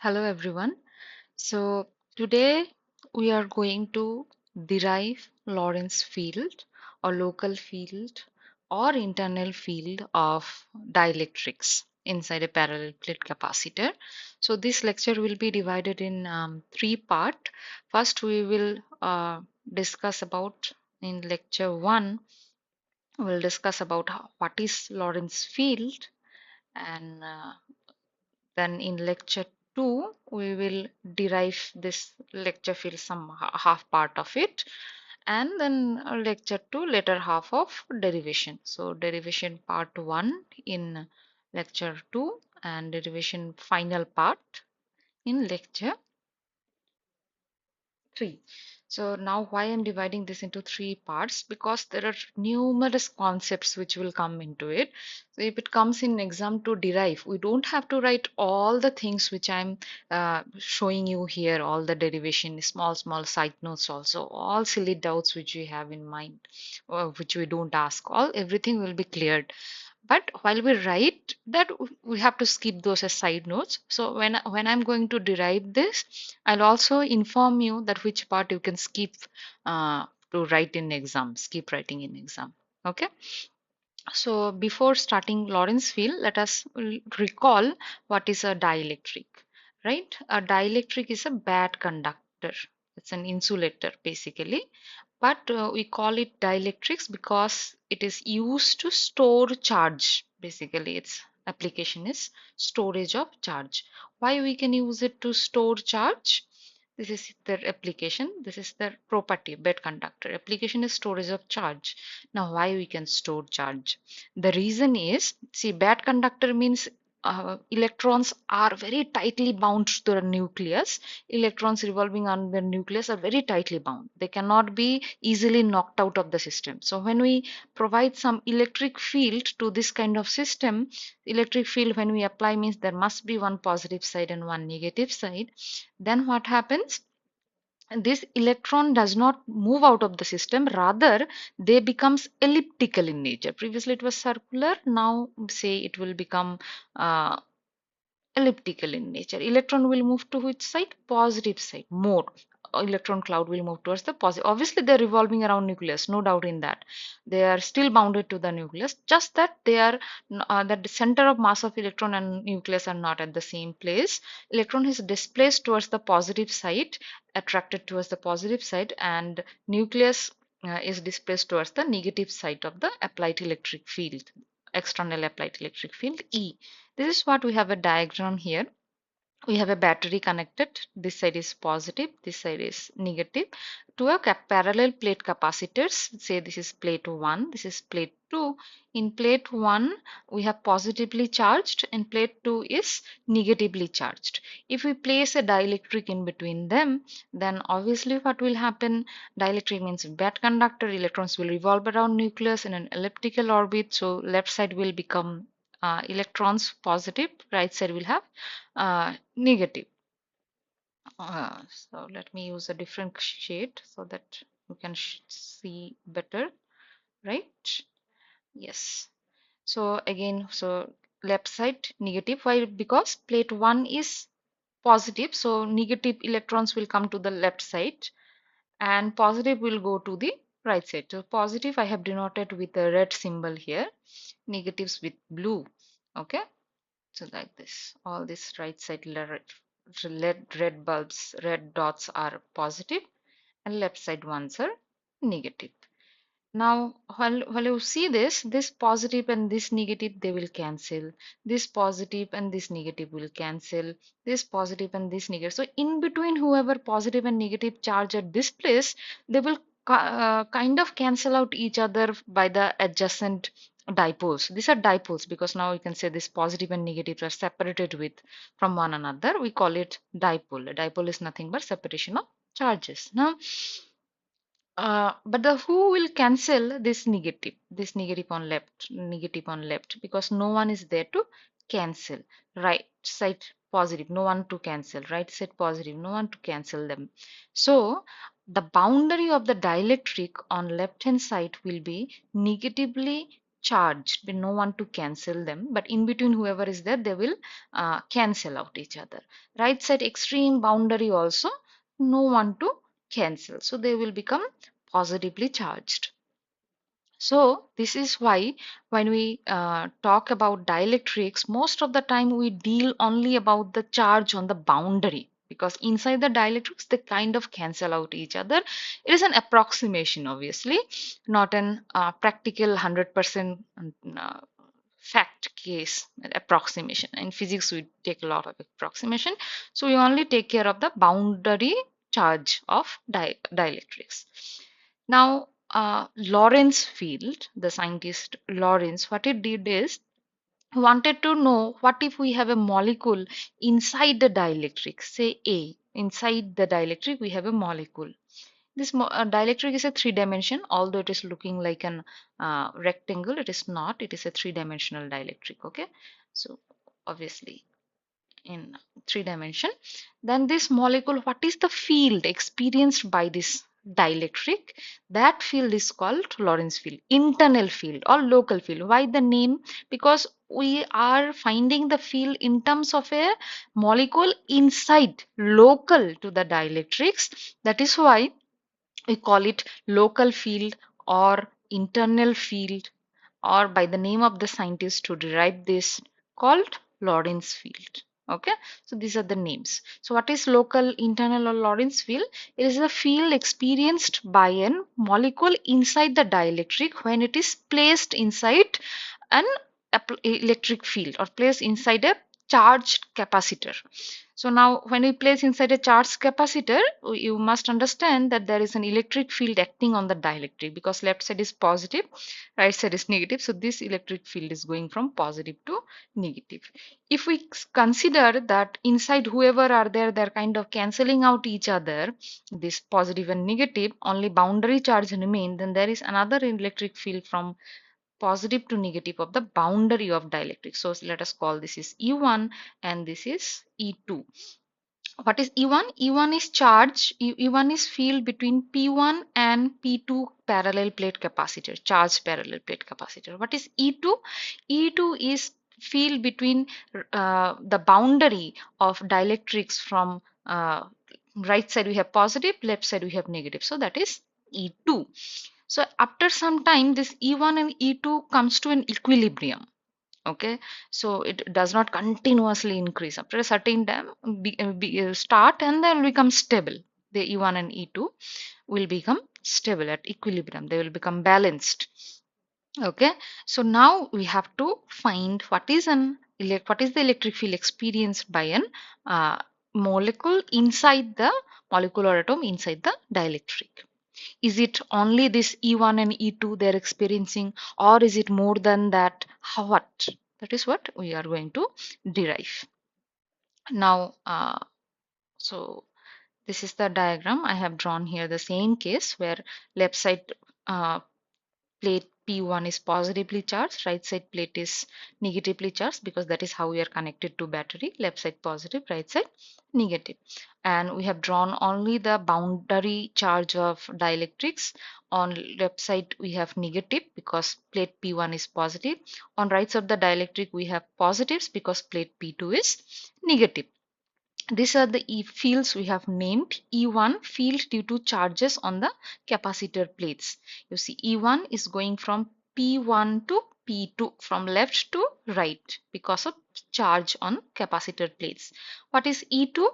Hello everyone. So today we are going to derive Lorentz field or local field or internal field of dielectrics inside a parallel plate capacitor. So this lecture will be divided in three parts. First we will discuss about in lecture 1 we'll discuss about what is Lorentz field, and then in lecture 2, we will derive this lecture field, some half part of it, and then lecture 2, later half of derivation. So derivation part 1 in lecture 2 and derivation final part in lecture 3. So now why I'm dividing this into three parts, because there are numerous concepts which will come into it. So if it comes in exam to derive, we don't have to write all the things which I'm showing you here, all the derivation, small side notes also, all silly doubts which we have in mind, which we don't ask, all everything will be cleared. But while we write that, we have to skip those as side notes. So when I'm going to derive this, I'll also inform you that which part you can skip to write in exam, skip writing in exam. Okay. So before starting Lorentz field, let us recall what is a dielectric, right? A dielectric is a bad conductor. It's an insulator basically, but we call it dielectrics because it is used to store charge. Basically, its application is storage of charge. Why we can use it to store charge? This is their application. This is their property, bad conductor. Application is storage of charge. Now, why we can store charge? The reason is, see, bad conductor means electrons are very tightly bound to the nucleus. Electrons revolving on the nucleus are very tightly bound. They cannot be easily knocked out of the system. So when we provide some electric field to this kind of system, electric field when we apply means there must be one positive side and one negative side. Then what happens? This electron does not move out of the system, rather they becomes elliptical in nature. Previously it was circular, now say it will become uh, elliptical in nature. Electron will move to which side? Positive side more. Electron cloud will move towards the positive. Obviously they're revolving around nucleus, no doubt in that. They are still bounded to the nucleus, just that they are that the center of mass of electron and nucleus are not at the same place. Electron is displaced towards the positive side, attracted towards the positive side, and nucleus is displaced towards the negative side of the applied electric field, external applied electric field E. This is what we have a diagram here. We have a battery connected. This side is positive, this side is negative, to a parallel plate capacitors. Say this is plate 1, this is plate 2. In plate 1 we have positively charged and plate 2 is negatively charged. If we place a dielectric in between them, then obviously what will happen? Dielectric means bad conductor. Electrons will revolve around nucleus in an elliptical orbit, so left side will become electrons positive, right side will have negative. So let me use a different shade so that you can see better, right? Yes. So again, so left side negative. Why? Because plate 1 is positive, so negative electrons will come to the left side and positive will go to the right side. So positive I have denoted with a red symbol here, negatives with blue. Okay. So like this, all this right side red bulbs, red dots are positive and left side ones are negative. Now, while you see this positive and this negative, they will cancel. This positive and this negative will cancel. This positive and this negative. So in between whoever positive and negative charge at this place, they will kind of cancel out each other by the adjacent dipoles. These are dipoles because now you can say this positive and negative are separated with from one another. We call it dipole. A dipole is nothing but separation of charges. Now, but the who will cancel this negative on left, because no one is there to cancel. Right side positive, no one to cancel. Right side positive, no one to cancel them. So the boundary of the dielectric on left hand side will be negatively charged, but no one to cancel them, but in between whoever is there, they will cancel out each other. Right side extreme boundary also, no one to cancel, so they will become positively charged. So this is why when we talk about dielectrics, most of the time we deal only about the charge on the boundary, because inside the dielectrics they kind of cancel out each other. It is an approximation, obviously, not an practical 100% uh, fact case approximation. In physics, we take a lot of approximation, so we only take care of the boundary charge of dielectrics. Now, Lorentz field, the scientist Lorentz, what it did is wanted to know what if we have a molecule inside the dielectric, say A, inside the dielectric we have a molecule. This dielectric is a three-dimension, although it is looking like an rectangle, it is not, it is a three-dimensional dielectric, okay? So obviously in three dimension, then this molecule, what is the field experienced by this dielectric? That field is called Lorentz field, internal field or local field. Why the name? Because we are finding the field in terms of a molecule inside, local to the dielectrics. That is why we call it local field or internal field, or by the name of the scientist who derived this, called Lorentz field. Okay, so these are the names. So what is local, internal, or Lorentz field? It is a field experienced by a molecule inside the dielectric when it is placed inside an electric field or placed inside a charged capacitor. So now when we place inside a charged capacitor, you must understand that there is an electric field acting on the dielectric, because left side is positive, right side is negative. So this electric field is going from positive to negative. If we consider that inside whoever are there, they're kind of cancelling out each other, this positive and negative, only boundary charge remain, then there is another electric field from positive to negative of the boundary of dielectric. So let us call this is E1 and this is E2. What is E1? E1 is charge. E1 is field between P1 and P2 parallel plate capacitor, charged parallel plate capacitor. What is E2? E2 is field between the boundary of dielectrics from right side we have positive, left side we have negative. So that is E2. So after some time, this E1 and E2 comes to an equilibrium. Okay, so it does not continuously increase. After a certain time, start and then become stable. The E1 and E2 will become stable at equilibrium. They will become balanced. Okay, so now we have to find what is the electric field experienced by an molecule inside the molecular atom inside the dielectric. Is it only this E1 and E2 they're experiencing, or is it more than that? What? That is what we are going to derive. Now, so this is the diagram. I have drawn here the same case where left side plate P1 is positively charged, right side plate is negatively charged, because that is how we are connected to battery. Left side positive, right side negative. And we have drawn only the boundary charge of dielectrics. On left side we have negative because plate P1 is positive. On right side of the dielectric we have positives because plate P2 is negative. These are the fields we have named. E1 field due to charges on the capacitor plates. You see E1 is going from P1 to P2, from left to right, because of charge on capacitor plates. What is E2?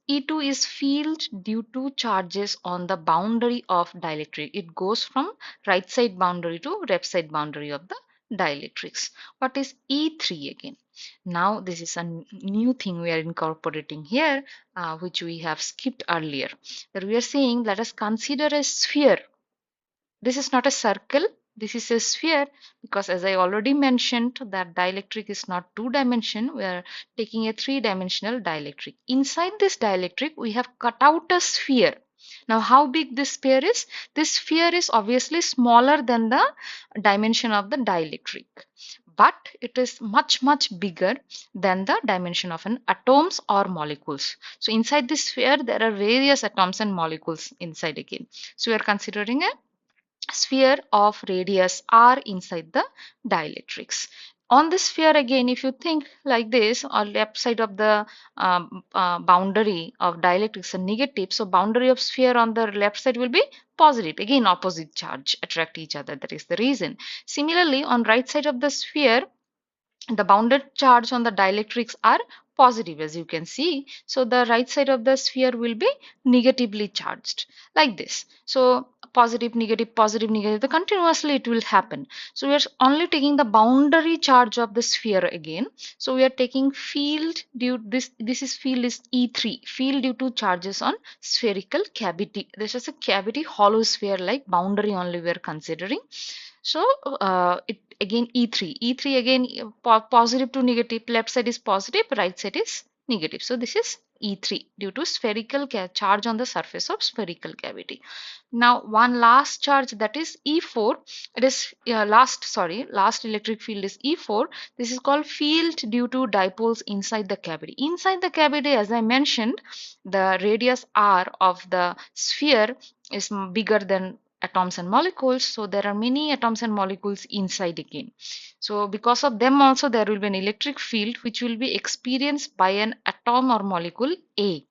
E2 is field due to charges on the boundary of dielectric. It goes from right side boundary to left side boundary of the dielectrics. What is E3 again? Now this is a new thing we are incorporating here, which we have skipped earlier. That we are saying, let us consider a sphere. This is not a circle, this is a sphere, because as I already mentioned that dielectric is not two-dimension, we are taking a three-dimensional dielectric. Inside this dielectric we have cut out a sphere. Now how big this sphere is? This sphere is obviously smaller than the dimension of the dielectric, but it is much bigger than the dimension of an atoms or molecules. So inside this sphere there are various atoms and molecules inside again. So we are considering a sphere of radius r inside the dielectrics. On this sphere again, if you think like this, on left side of the boundary of dielectrics are negative, so boundary of sphere on the left side will be positive. Again, opposite charge attract each other. That is the reason. Similarly, on right side of the sphere, the bounded charge on the dielectrics are positive, as you can see. So the right side of the sphere will be negatively charged like this. So positive negative, the continuously it will happen. So we are only taking the boundary charge of the sphere again. So we are taking field due this is field is E3, field due to charges on spherical cavity. This is a cavity hollow sphere like boundary only we are considering. So it again E3. E3 again positive to negative. Left side is positive, right side is negative. So this is E3 due to spherical charge on the surface of spherical cavity. Now one last charge, that is E4. It is last electric field is E4. This is called field due to dipoles inside the cavity. Inside the cavity, as I mentioned, the radius r of the sphere is bigger than atoms and molecules, so there are many atoms and molecules inside again. So because of them also there will be an electric field which will be experienced by an atom or molecule A.